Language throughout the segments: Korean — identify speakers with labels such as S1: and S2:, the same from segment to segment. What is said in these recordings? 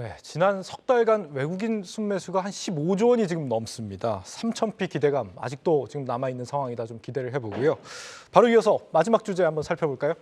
S1: 네, 지난 석 달간 외국인 순매수가 한 15조 원이 지금 넘습니다. 3,000피 기대감 아직도 지금 남아있는 상황이다. 좀 기대를 해보고요. 바로 이어서 마지막 주제 한번 살펴볼까요?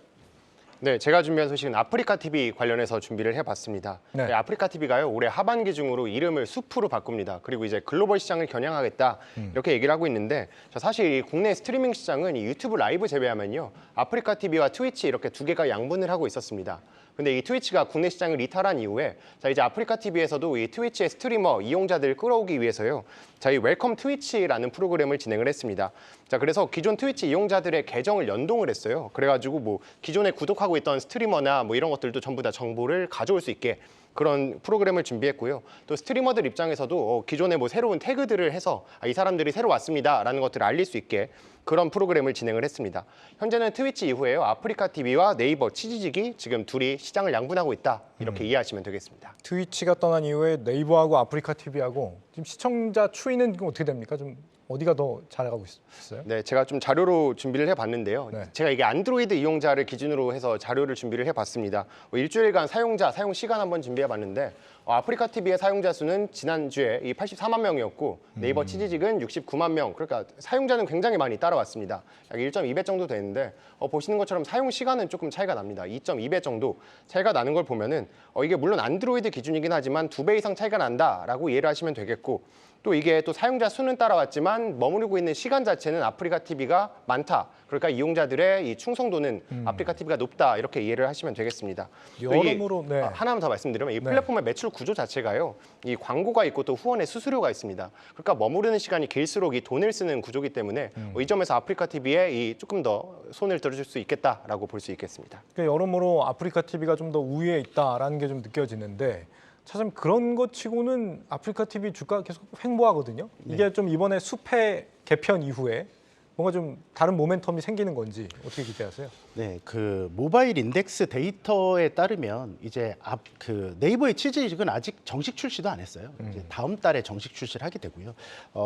S2: 네, 제가 준비한 소식은 아프리카 TV 관련해서 준비를 해봤습니다.
S1: 네.
S2: 아프리카 TV가요 올해 하반기 중으로 이름을 숲으로 바꿉니다. 그리고 이제 글로벌 시장을 겨냥하겠다 이렇게 얘기를 하고 있는데, 사실 이 국내 스트리밍 시장은 이 유튜브 라이브 제외하면요 아프리카 TV와 트위치 이렇게 두 개가 양분을 하고 있었습니다. 근데 이 트위치가 국내 시장을 이탈한 이후에 이제 아프리카 TV에서도 이 트위치의 스트리머 이용자들을 끌어오기 위해서요 이 웰컴 트위치라는 프로그램을 진행을 했습니다. 그래서 기존 트위치 이용자들의 계정을 연동을 했어요. 그래가지고 뭐 기존에 구독하고 있던 스트리머나 뭐 이런 것들도 전부 다 정보를 가져올 수 있게 그런 프로그램을 준비했고요. 또 스트리머들 입장에서도 기존에 뭐 새로운 태그들을 해서 이 사람들이 새로 왔습니다라는 것들을 알릴 수 있게 그런 프로그램을 진행을 했습니다. 현재는 트위치 이후에요 아프리카 TV와 네이버 치지직이 지금 둘이 시장을 양분하고 있다 이렇게 이해하시면 되겠습니다.
S1: 트위치가 떠난 이후에 네이버하고 아프리카 TV하고 지금 시청자 추이는 어떻게 됩니까? 좀 어디가 더 잘하고 있어요?
S2: 네, 제가 좀 자료로 준비를 해봤는데요.
S1: 네.
S2: 제가 이게 안드로이드 이용자를 기준으로 해서 자료를 준비를 해봤습니다. 일주일간 사용 시간 한번 준비해봤는데 아프리카 TV의 사용자 수는 지난주에 이 84만 명이었고 네이버 치지직은 69만 명. 그러니까 사용자는 굉장히 많이 따라왔습니다. 약 1.2배 정도 되는데 보시는 것처럼 사용 시간은 조금 차이가 납니다. 2.2배 정도 차이가 나는 걸 보면은 이게 물론 안드로이드 기준이긴 하지만 2배 이상 차이가 난다라고 이해를 하시면 되겠고, 또 이게 또 사용자 수는 따라왔지만 머무르고 있는 시간 자체는 아프리카 TV가 많다. 그러니까 이용자들의 이 충성도는 아프리카 TV가 높다 이렇게 이해를 하시면 되겠습니다.
S1: 여러모로 네.
S2: 하나만 더 말씀드리면 이 플랫폼의 매출 구조 자체가요. 이 광고가 있고 또 후원의 수수료가 있습니다. 그러니까 머무르는 시간이 길수록 이 돈을 쓰는 구조이기 때문에 이 점에서 아프리카 TV에 이 조금 더 손을 들어줄 수 있겠다라고 볼 수 있겠습니다.
S1: 그러니까 여러모로 아프리카 TV가 좀 더 우위에 있다라는 게 좀 느껴지는데, 참 그런 것 치고는 아프리카 TV 주가 계속 횡보하거든요. 이게 좀 이번에 숲의 개편 이후에 뭔가 좀 다른 모멘텀이 생기는 건지 어떻게 기대하세요?
S3: 네, 그 모바일 인덱스 데이터에 따르면 이제 네이버의 치지직은 아직 정식 출시도 안 했어요. 이제 다음 달에 정식 출시를 하게 되고요.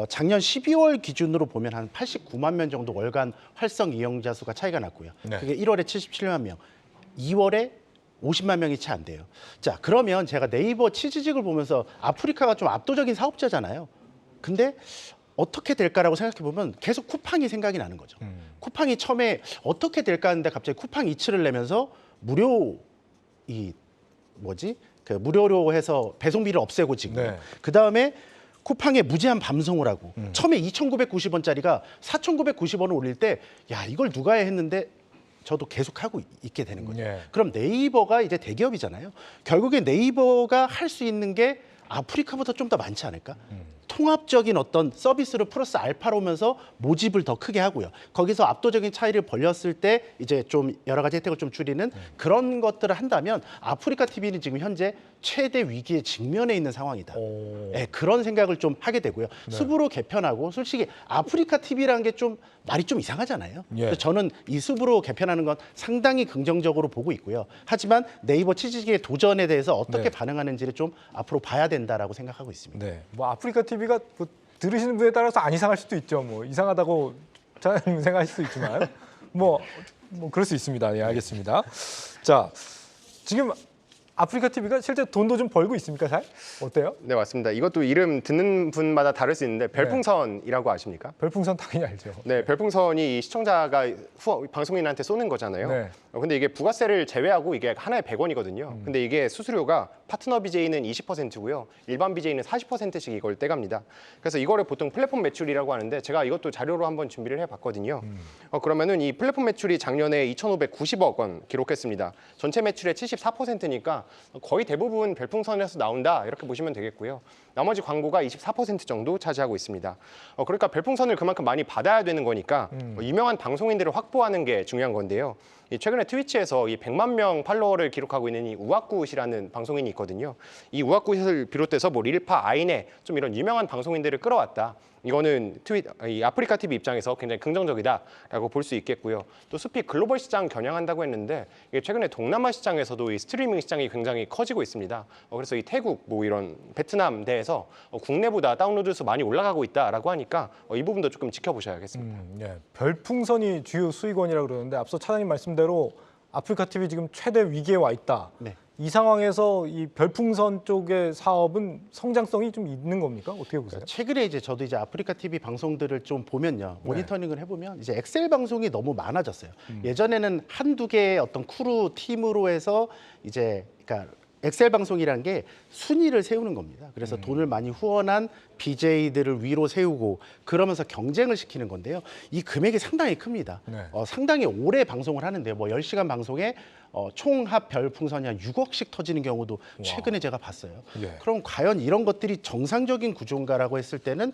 S3: 작년 12월 기준으로 보면 한 89만 명 정도 월간 활성 이용자 수가 차이가 났고요.
S1: 네.
S3: 그게 1월에 77만 명, 2월에 50만 명이 채 안 돼요. 자, 그러면 제가 네이버 치지직을 보면서 아프리카가 좀 압도적인 사업자잖아요. 근데 어떻게 될까라고 생각해 보면 계속 쿠팡이 생각이 나는 거죠. 쿠팡이 처음에 어떻게 될까 하는데 갑자기 쿠팡 이츠를 내면서 무료로 해서 배송비를 없애고 지금
S1: 네.
S3: 그다음에 쿠팡에 무제한 밤송을 하고 처음에 2,990원짜리가 4,990원을 올릴 때 야, 이걸 누가 해 했는데 저도 계속 하고 있게 되는 거죠.
S1: 네.
S3: 그럼 네이버가 이제 대기업이잖아요. 결국에 네이버가 할 수 있는 게 아프리카보다 좀 더 많지 않을까? 통합적인 어떤 서비스를 플러스 알파로 오면서 모집을 더 크게 하고요. 거기서 압도적인 차이를 벌렸을 때 이제 좀 여러 가지 혜택을 좀 줄이는 그런 것들을 한다면 아프리카 TV는 지금 현재 최대 위기에 직면해 있는 상황이다. 네, 그런 생각을 좀 하게 되고요. 숲으로 개편하고 솔직히 아프리카 TV라는 게 좀 말이 좀 이상하잖아요.
S1: 예.
S3: 그래서 저는 이 숲으로 개편하는 건 상당히 긍정적으로 보고 있고요. 하지만 네이버 치지직의 도전에 대해서 어떻게 반응하는지를 좀 앞으로 봐야 된다라고 생각하고 있습니다.
S1: 네, 뭐 아프리카 TV가 뭐 들으시는 분에 따라서 안 이상할 수도 있죠. 뭐 이상하다고 저는 생각할 수도 있지만 뭐 그럴 수 있습니다. 예, 알겠습니다. 자, 지금 아프리카 TV가 실제 돈도 좀 벌고 있습니까, 잘? 어때요?
S2: 네, 맞습니다. 이것도 이름 듣는 분마다 다를 수 있는데 별풍선이라고 아십니까?
S1: 별풍선 당연히 알죠.
S2: 네, 별풍선이 이 시청자가 방송인한테 쏘는 거잖아요.
S1: 네.
S2: 근데 이게 부가세를 제외하고 이게 하나에 100원이거든요. 근데 이게 수수료가 파트너 BJ는 20%고요. 일반 BJ는 40%씩 이걸 떼갑니다. 그래서 이거를 보통 플랫폼 매출이라고 하는데 제가 이것도 자료로 한번 준비를 해봤거든요. 그러면은 이 플랫폼 매출이 작년에 2,590억 원 기록했습니다. 전체 매출의 74%니까 거의 대부분 별풍선에서 나온다 이렇게 보시면 되겠고요. 나머지 광고가 24% 정도 차지하고 있습니다. 그러니까 별풍선을 그만큼 많이 받아야 되는 거니까 유명한 방송인들을 확보하는 게 중요한 건데요. 최근에 트위치에서 이 100만 명 팔로워를 기록하고 있는 이 우악굿이라는 방송인이 있거든요. 이 우악굿을 비롯해서 뭐 릴파, 아이네 좀 이런 유명한 방송인들을 끌어왔다. 이거는 이 아프리카 TV 입장에서 굉장히 긍정적이다라고 볼 수 있겠고요. 또 숲이 글로벌 시장 겨냥한다고 했는데 이게 최근에 동남아 시장에서도 이 스트리밍 시장이 굉장히 커지고 있습니다. 그래서 이 태국 뭐 이런 베트남 대에서 국내보다 다운로드 수 많이 올라가고 있다라고 하니까 이 부분도 조금 지켜보셔야겠습니다.
S1: 예. 별풍선이 주요 수익원이라고 그러는데 앞서 차장님 말씀대로 아프리카 TV 지금 최대 위기에 와 있다.
S3: 네.
S1: 이 상황에서 이 별풍선 쪽의 사업은 성장성이 좀 있는 겁니까? 어떻게 보세요?
S3: 최근에 이제 저도 이제 아프리카 TV 방송들을 좀 보면요,
S1: 네.
S3: 모니터링을 해보면 이제 엑셀 방송이 너무 많아졌어요. 예전에는 한두 개의 어떤 크루 팀으로 해서 이제 그러니까 엑셀 방송이라는 게 순위를 세우는 겁니다. 그래서 돈을 많이 후원한 BJ들을 위로 세우고 그러면서 경쟁을 시키는 건데요. 이 금액이 상당히 큽니다.
S1: 네.
S3: 상당히 오래 방송을 하는데요. 뭐 10시간 방송에 총합 별풍선이 한 6억씩 터지는 경우도 최근에 제가 봤어요.
S1: 예.
S3: 그럼 과연 이런 것들이 정상적인 구조인가라고 했을 때는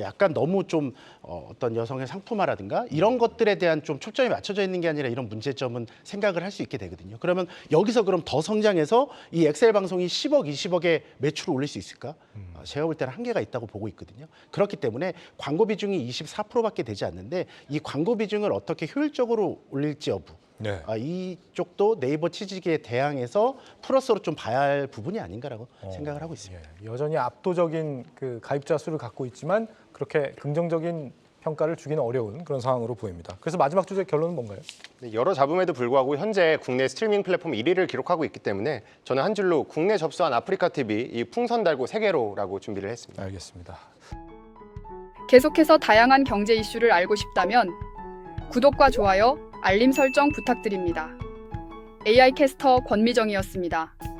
S3: 약간 너무 좀 어떤 여성의 상품화라든가 이런 것들에 대한 좀 초점이 맞춰져 있는 게 아니라 이런 문제점은 생각을 할 수 있게 되거든요. 그러면 여기서 그럼 더 성장해서 이 엑셀 방송이 10억, 20억의 매출을 올릴 수 있을까? 제가 볼 때는 한계가 있다고 보고 있거든요. 그렇기 때문에 광고 비중이 24%밖에 되지 않는데 이 광고 비중을 어떻게 효율적으로 올릴지 여부
S1: 네.
S3: 이쪽도 네이버 취지기에 대항해서 플러스로 좀 봐야 할 부분이 아닌가라고 생각을 하고 있습니다.
S1: 예. 여전히 압도적인 그 가입자 수를 갖고 있지만 그렇게 긍정적인 평가를 주기는 어려운 그런 상황으로 보입니다. 그래서 마지막 주제 결론은 뭔가요?
S2: 네, 여러 잡음에도 불구하고 현재 국내 스트리밍 플랫폼 1위를 기록하고 있기 때문에 저는 한 줄로 국내 접수한 아프리카 TV 이 풍선 달고 세계로라고 준비를 했습니다.
S1: 알겠습니다.
S4: 계속해서 다양한 경제 이슈를 알고 싶다면 구독과 좋아요, 알림 설정 부탁드립니다. AI 캐스터 권미정이었습니다.